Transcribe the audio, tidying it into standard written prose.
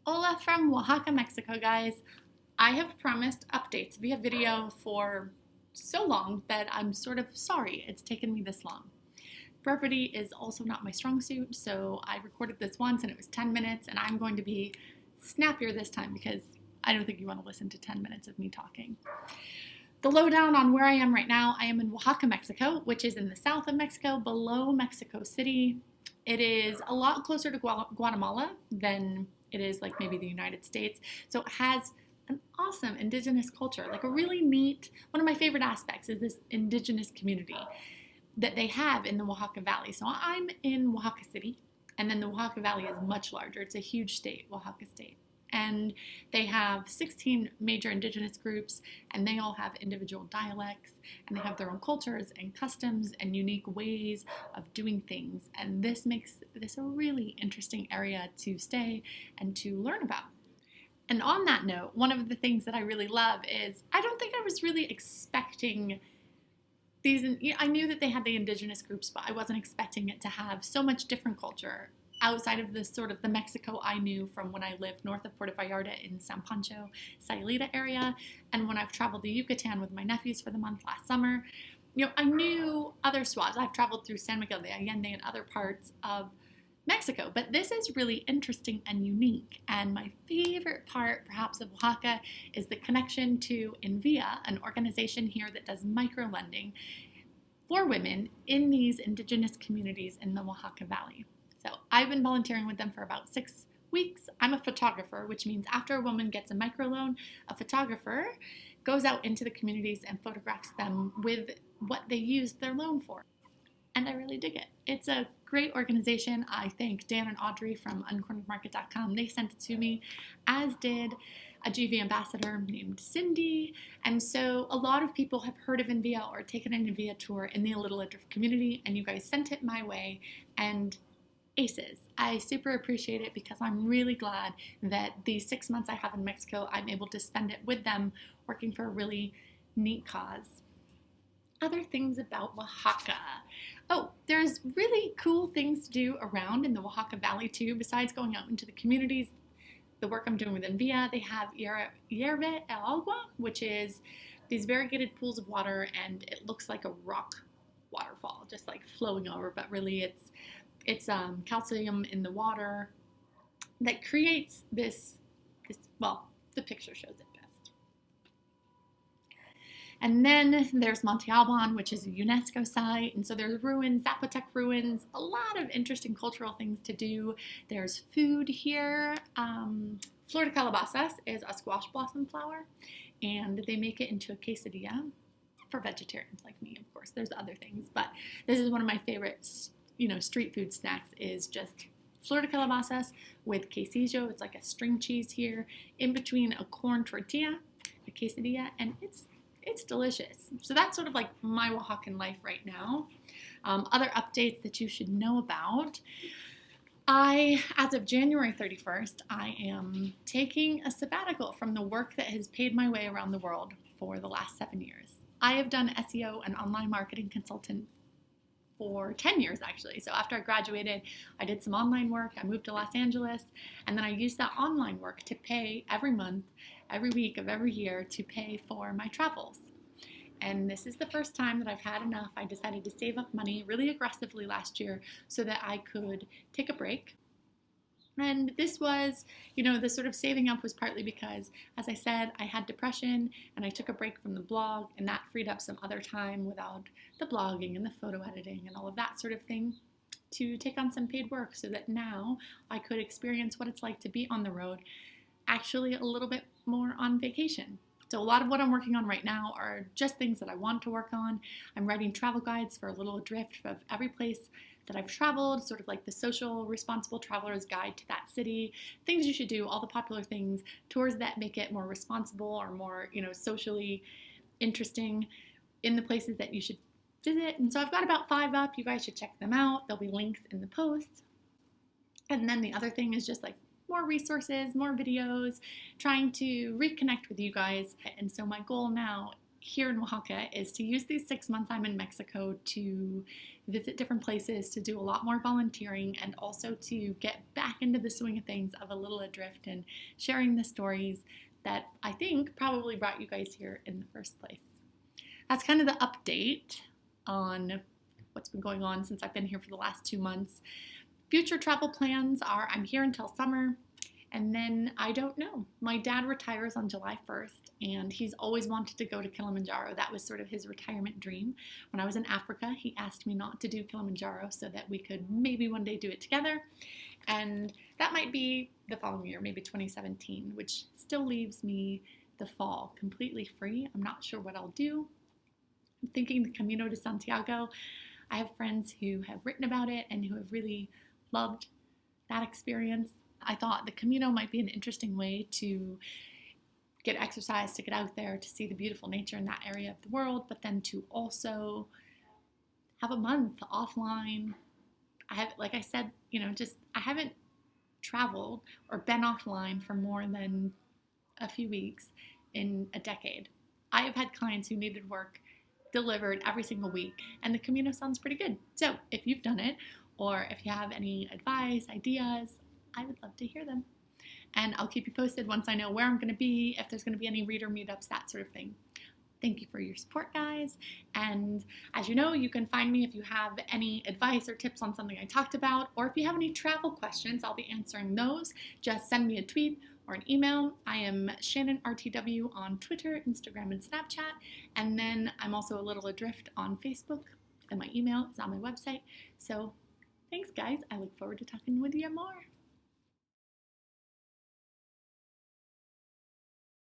Hola from Oaxaca, Mexico, guys. I have promised updates via video for so long that I'm sort of sorry it's taken me this long. Brevity is also not my strong suit, so I recorded this once and it was 10 minutes, and I'm going to be snappier this time because I don't think you want to listen to 10 minutes of me talking. The lowdown on where I am right now: I am in Oaxaca, Mexico, which is in the south of Mexico, below Mexico City. It is a lot closer to Guatemala than it is like maybe the United States. So it has an awesome indigenous culture, like a really neat, one of my favorite aspects is this indigenous community that they have in the Oaxaca Valley. So I'm in Oaxaca City, and then the Oaxaca Valley is much larger. It's a huge state, Oaxaca State. And they have 16 major indigenous groups, and they all have individual dialects, and they have their own cultures and customs and unique ways of doing things. And this makes this a really interesting area to stay and to learn about. And on that note, one of the things that I really love is I don't think I was really expecting these. I knew that they had the indigenous groups, but I wasn't expecting it to have so much different culture outside of this sort of the Mexico I knew from when I lived north of Puerto Vallarta in San Pancho, Sayulita area, and when I've traveled to Yucatan with my nephews for the month last summer. I knew other swaths. I've traveled through San Miguel de Allende and other parts of Mexico, but this is really interesting and unique. And my favorite part, perhaps, of Oaxaca is the connection to Envia, an organization here that does micro lending for women in these indigenous communities in the Oaxaca Valley. So I've been volunteering with them for about 6 weeks. I'm a photographer, which means after a woman gets a microloan, a photographer goes out into the communities and photographs them with what they used their loan for. And I really dig it. It's a great organization. I thank Dan and Audrey from uncorneredmarket.com. They sent it to me, as did a GV ambassador named Cindy. And so a lot of people have heard of Envia or taken an Envia tour in the A Little Adrift community, and you guys sent it my way. And aces. I super appreciate it because I'm really glad that the 6 months I have in Mexico, I'm able to spend it with them working for a really neat cause. Other things about Oaxaca. Oh, there's really cool things to do around in the Oaxaca Valley too, besides going out into the communities. The work I'm doing with Envia, they have Hierve el Agua, which is these variegated pools of water, and it looks like a rock waterfall, just like flowing over, but really it's calcium in the water that creates this, well, the picture shows it best. And then there's Monte Alban, which is a UNESCO site, and so there's ruins, Zapotec ruins, a lot of interesting cultural things to do. There's food here. Flor de calabazas is a squash blossom flower, and they make it into a quesadilla for vegetarians like me, of course. There's other things, but this is one of my favorites. Street food snacks is just flor de calabazas with quesillo. It's like a string cheese here in between a corn tortilla, a quesadilla, and it's delicious. So that's sort of like my Oaxacan life right now. Other updates that you should know about. As of January 31st, I am taking a sabbatical from the work that has paid my way around the world for the last 7 years. I have done SEO and online marketing consultant for 10 years actually. So after I graduated, I did some online work. I moved to Los Angeles, and then I used that online work to pay every month, every week of every year to pay for my travels. And this is the first time that I've had enough. I decided to save up money really aggressively last year so that I could take a break. And this was, the sort of saving up was partly because, as I said, I had depression and I took a break from the blog, and that freed up some other time without the blogging and the photo editing and all of that sort of thing to take on some paid work so that now I could experience what it's like to be on the road, actually a little bit more on vacation. So a lot of what I'm working on right now are just things that I want to work on. I'm writing travel guides for A Little Adrift of every place that I've traveled, sort of like the social responsible traveler's guide to that city, things you should do, all the popular things, tours that make it more responsible or more, socially interesting in the places that you should visit. And so I've got about 5 up. You guys should check them out. There'll be links in the post. And then the other thing is just like more resources, more videos, trying to reconnect with you guys. And so my goal now here in Oaxaca is to use these 6 months I'm in Mexico to visit different places, to do a lot more volunteering, and also to get back into the swing of things of A Little Adrift and sharing the stories that I think probably brought you guys here in the first place. That's kind of the update on what's been going on since I've been here for the last 2 months. Future travel plans are I'm here until summer, and then I don't know. My dad retires on July 1st, and he's always wanted to go to Kilimanjaro. That was sort of his retirement dream. When I was in Africa, he asked me not to do Kilimanjaro so that we could maybe one day do it together. And that might be the following year, maybe 2017, which still leaves me the fall completely free. I'm not sure what I'll do. I'm thinking the Camino de Santiago. I have friends who have written about it and who have really loved that experience. I thought the Camino might be an interesting way to get exercise, to get out there, to see the beautiful nature in that area of the world, but then to also have a month offline. Like I said, I haven't traveled or been offline for more than a few weeks in a decade. I have had clients who needed work delivered every single week, and the Camino sounds pretty good. So if you've done it, or if you have any advice, ideas, I would love to hear them. And I'll keep you posted once I know where I'm going to be, if there's going to be any reader meetups, that sort of thing. Thank you for your support, guys. And as you know, you can find me if you have any advice or tips on something I talked about, or if you have any travel questions, I'll be answering those. Just send me a tweet or an email. I am Shannon RTW on Twitter, Instagram, and Snapchat. And then I'm also A Little Adrift on Facebook, and my email is on my website. So thanks, guys. I look forward to talking with you more.